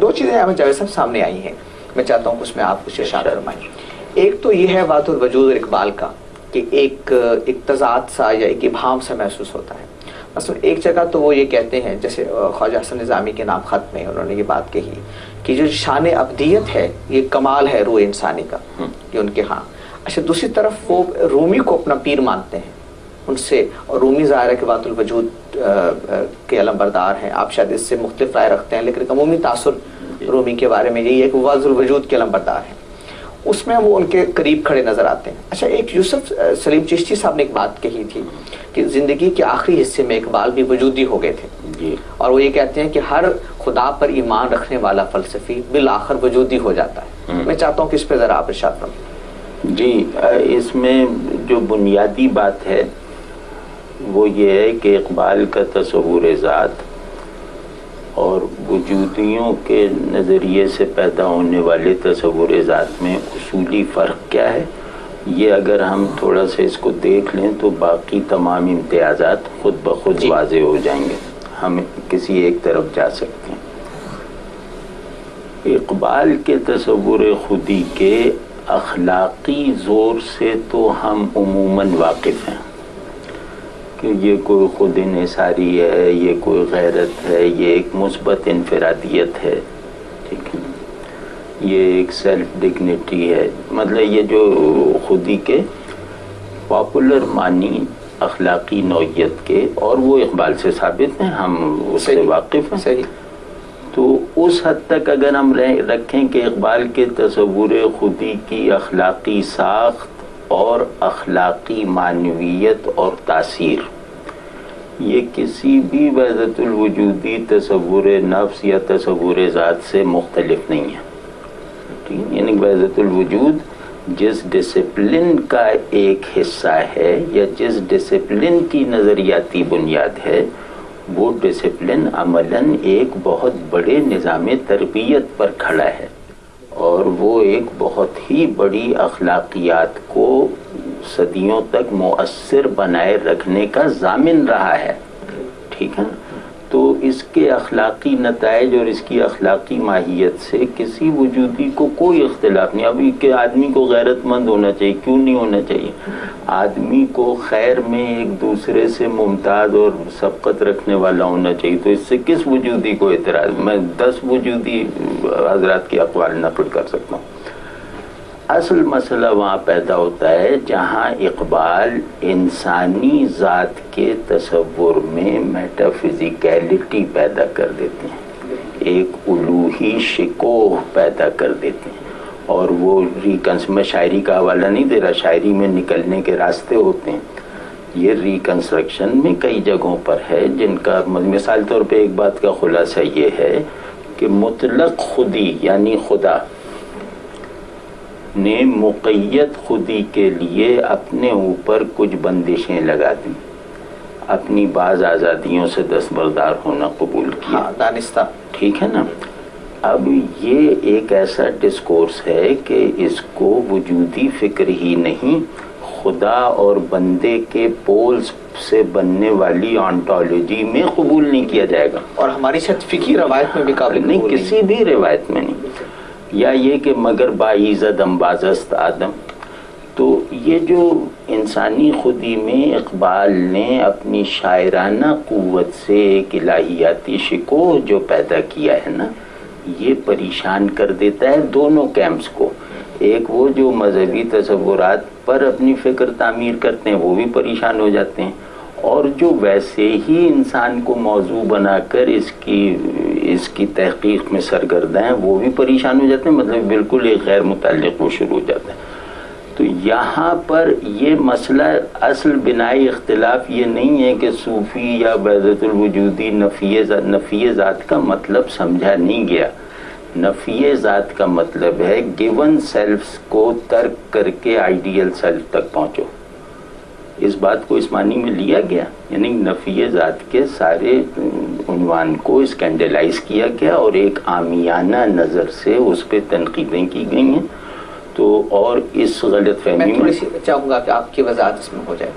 دو چیزیں ہمیں جاوید صاحب سامنے آئی ہیں، میں چاہتا ہوں کہ اس میں آپ کچھ ارشاد فرمائیں۔ ایک تو یہ ہے وحدت الوجود اور اقبال کا کہ ایک تضاد سا یا ایک ابہام سا محسوس ہوتا ہے۔ مثلا ایک جگہ تو وہ یہ کہتے ہیں، جیسے خواجہ حسن نظامی کے نام خط میں انہوں نے یہ بات کہی کہ جو شان ابدیت ہے یہ کمال ہے روح انسانی کا، یہ ان کے ہاں۔ اچھا دوسری طرف وہ رومی کو اپنا پیر مانتے ہیں، ان سے، اور رومی ظاہر ہے کہ وحدت الوجود کے علم بردار ہیں، آپ شاید اس سے مختلف رائے رکھتے ہیں، لیکن ایک عمومی تاثر رومی کے بارے میں یہی ہے کہ وہ وحدت الوجود کے علم بردار ہیں، اس میں وہ ان کے قریب کھڑے نظر آتے ہیں۔ اچھا ایک یوسف سلیم چشتی صاحب نے ایک بات کہی تھی کہ زندگی کے آخری حصے میں اقبال بھی وجودی ہو گئے تھے، اور وہ یہ کہتے ہیں کہ ہر خدا پر ایمان رکھنے والا فلسفی بالآخر وجودی ہو جاتا ہے۔ میں چاہتا ہوں کہ اس پہ ذرا آپ ارشاد فرمائیں۔ جی، اس میں جو بنیادی بات ہے وہ یہ ہے کہ اقبال کا تصور ذات اور وجودیوں کے نظریے سے پیدا ہونے والے تصور ذات میں اصولی فرق کیا ہے، یہ اگر ہم تھوڑا سا اس کو دیکھ لیں تو باقی تمام امتیازات خود بخود واضح ہو جائیں گے، ہم کسی ایک طرف جا سکتے ہیں۔ اقبال کے تصور خودی کے اخلاقی زور سے تو ہم عموماً واقف ہیں کہ یہ کوئی خود انحصاری ہے، یہ کوئی غیرت ہے، یہ ایک مثبت انفرادیت ہے، ٹھیک ہے، یہ ایک سیلف ڈگنیٹی ہے، مطلب یہ جو خودی کے پاپولر معنی اخلاقی نوعیت کے، اور وہ اقبال سے ثابت ہیں، ہم اس سے واقف ہیں۔ صحیح۔ تو اس حد تک اگر ہم رکھیں کہ اقبال کے تصور خودی کی اخلاقی ساخت اور اخلاقی معنویت اور تاثیر یہ کسی بھی وحدت الوجودی تصور نفس یا تصور ذات سے مختلف نہیں ہے، یعنی وحدت الوجود جس ڈسپلن کا ایک حصہ ہے یا جس ڈسپلن کی نظریاتی بنیاد ہے، وہ ڈسپلن عملاً ایک بہت بڑے نظام تربیت پر کھڑا ہے، اور وہ ایک بہت ہی بڑی اخلاقیات کو صدیوں تک مؤثر بنائے رکھنے کا ضامن رہا ہے، ٹھیک ہے۔ تو اس کے اخلاقی نتائج اور اس کی اخلاقی ماہیت سے کسی وجودی کو کوئی اختلاف نہیں۔ ابھی کہ آدمی کو غیرت مند ہونا چاہیے، کیوں نہیں ہونا چاہیے؟ آدمی کو خیر میں ایک دوسرے سے ممتاز اور سبقت رکھنے والا ہونا چاہیے، تو اس سے کس وجودی کو اعتراض؟ میں 10 وجودی حضرات کے اقوال نقل کر سکتا ہوں۔ اصل مسئلہ وہاں پیدا ہوتا ہے جہاں اقبال انسانی ذات کے تصور میں میٹا فزیکیلٹی پیدا کر دیتے ہیں، ایک الوہی شکوہ پیدا کر دیتے ہیں، اور وہ میں شاعری کا حوالہ نہیں دے رہا، شاعری میں نکلنے کے راستے ہوتے ہیں، یہ ریکنسٹرکشن میں کئی جگہوں پر ہے، جن کا مثال طور پہ ایک بات کا خلاصہ یہ ہے کہ مطلق خودی یعنی خدا نے مقید خودی کے لیے اپنے اوپر کچھ بندشیں لگا دیں، اپنی بعض آزادیوں سے دستبردار ہونا قبول کیا، دانستہ، ٹھیک ہے نا۔ اب یہ ایک ایسا ڈسکورس ہے کہ اس کو وجودی فکر ہی نہیں، خدا اور بندے کے پولز سے بننے والی آنٹولوجی میں قبول نہیں کیا جائے گا، اور ہماری شاید فقہی روایت میں بھی قابل نہیں، کسی بھی روایت میں نہیں۔ یا یہ کہ مگر باعزت انبازست آدم، تو یہ جو انسانی خودی میں اقبال نے اپنی شاعرانہ قوت سے ایک الہیاتی شکوہ جو پیدا کیا ہے نا، یہ پریشان کر دیتا ہے دونوں کیمپس کو۔ ایک وہ جو مذہبی تصورات پر اپنی فکر تعمیر کرتے ہیں وہ بھی پریشان ہو جاتے ہیں، اور جو ویسے ہی انسان کو موضوع بنا کر اس کی تحقیق میں سرگرداں ہیں وہ بھی پریشان ہو جاتے ہیں، مطلب بالکل ایک غیر متعلق وہ شروع ہو جاتا ہے۔ تو یہاں پر یہ مسئلہ اصل بنائی اختلاف یہ نہیں ہے کہ صوفی یا وحدت الوجودی نفی ذات کا مطلب سمجھا نہیں گیا۔ نفی ذات کا مطلب ہے گیون سیلف کو ترک کر کے آئیڈیل سیلف تک پہنچو، اس بات کو اس معنی میں لیا گیا، یعنی نفی ذات کے سارے عنوان کو اسکینڈلائز کیا گیا اور ایک عامیانہ نظر سے اس پہ تنقیدیں کی گئی ہیں۔ تو اور اس غلط فہمی میں تھوڑی سی چاہوں گا کہ آپ کی وضاحت اس میں ہو جائے۔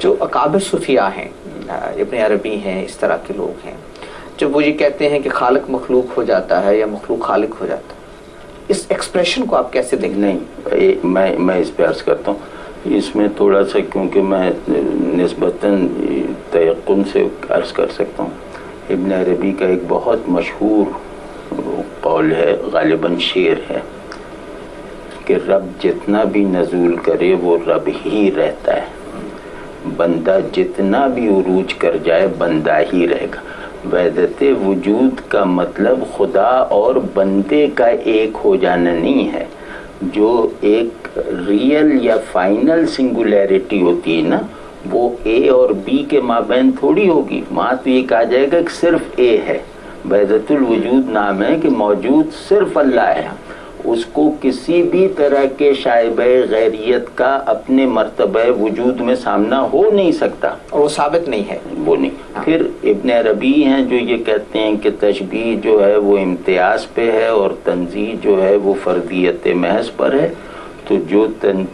جو اکابر صوفیاء ہیں، ابن عربی ہیں، اس طرح کے لوگ ہیں، جب وہ یہ کہتے ہیں کہ خالق مخلوق ہو جاتا ہے یا مخلوق خالق ہو جاتا ہے، اس ایکسپریشن کو آپ کیسے دیکھتے ہیں؟ نہیں، میں اس پہ عرض کرتا ہوں، اس میں تھوڑا سا کیونکہ میں نسبتاً تیقن سے عرض کر سکتا ہوں۔ ابن عربی کا ایک بہت مشہور قول ہے، غالباً شعر ہے، کہ رب جتنا بھی نزول کرے وہ رب ہی رہتا ہے، بندہ جتنا بھی عروج کر جائے بندہ ہی رہے گا۔ وحدت وجود کا مطلب خدا اور بندے کا ایک ہو جانا نہیں ہے، جو ایک ریئل یا فائنل سنگولیرٹی ہوتی ہے نا، وہ اے اور بی کے مابین تھوڑی ہوگی، وہاں تو یہ کہا جائے گا کہ صرف اے ہے۔ وحدت الوجود نام ہے کہ موجود صرف اللہ ہے، اس کو کسی بھی طرح کے شائبہ غیریت کا اپنے مرتبہ وجود میں سامنا ہو نہیں سکتا، اور وہ ثابت نہیں ہے، وہ نہیں۔ پھر ابن عربی ہیں جو یہ کہتے ہیں کہ تشبیہ جو ہے وہ امتیاز پہ ہے اور تنزیہ جو ہے وہ فردیت محض پر ہے، تو جو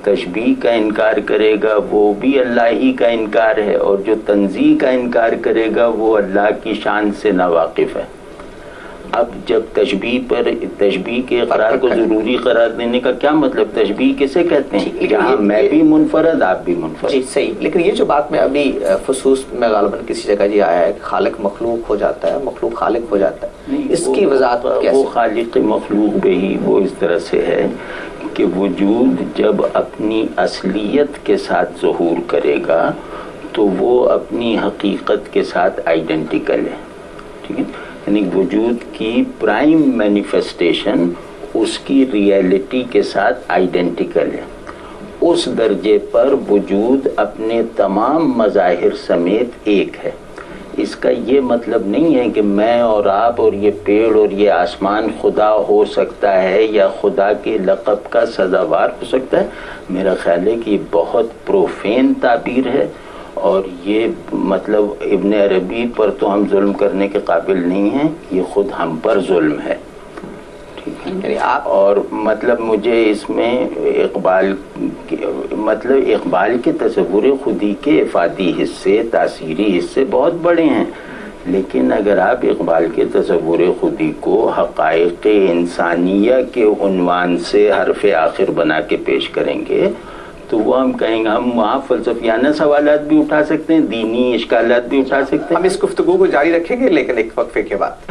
تشبیہ کا انکار کرے گا وہ بھی اللہ ہی کا انکار ہے، اور جو تنزیہ کا انکار کرے گا وہ اللہ کی شان سے ناواقف ہے۔ اب جب تشبیہ کے اقرار کو ضروری قرار دینے کا کیا مطلب؟ تشبیہ کسے کہتے ہیں؟ جہاں میں بھی منفرد، آپ بھی منفرد۔ جی صحیح، لیکن یہ جو بات میں ابھی فصوص میں غالباً کسی جگہ یہ آیا ہے کہ خالق مخلوق ہو جاتا ہے، مخلوق خالق ہو جاتا ہے، اس کی وضاحت کیسے؟ وہ خالق مخلوق بھی ہی وہ اس طرح سے ہے کہ وجود جب اپنی اصلیت کے ساتھ ظہور کرے گا تو وہ اپنی حقیقت کے ساتھ آئیڈینٹیکل ہے، ٹھیک ہے؟ یعنی وجود کی پرائم مینیفیسٹیشن اس کی ریئلٹی کے ساتھ آئیڈینٹیکل ہے۔ اس درجے پر وجود اپنے تمام مظاہر سمیت ایک ہے۔ اس کا یہ مطلب نہیں ہے کہ میں اور آپ اور یہ پیڑ اور یہ آسمان خدا ہو سکتا ہے یا خدا کے لقب کا سزاوار ہو سکتا ہے۔ میرا خیال ہے کہ یہ بہت پروفین تعبیر ہے، اور یہ مطلب ابن عربی پر تو ہم ظلم کرنے کے قابل نہیں ہیں، یہ خود ہم پر ظلم ہے، ٹھیک ہے؟ اور مطلب مجھے اس میں اقبال کے تصور خودی کے افادی حصے، تاثیری حصے بہت بڑے ہیں، لیکن اگر آپ اقبال کے تصور خودی کو حقائق انسانیہ کے عنوان سے حرف آخر بنا کے پیش کریں گے تو وہ ہم کہیں گے، ہم وہاں فلسفیانہ سوالات بھی اٹھا سکتے ہیں، دینی اشکالات بھی اٹھا سکتے ہیں۔ ہم اس گفتگو کو جاری رکھیں گے لیکن ایک وقفے کے بعد۔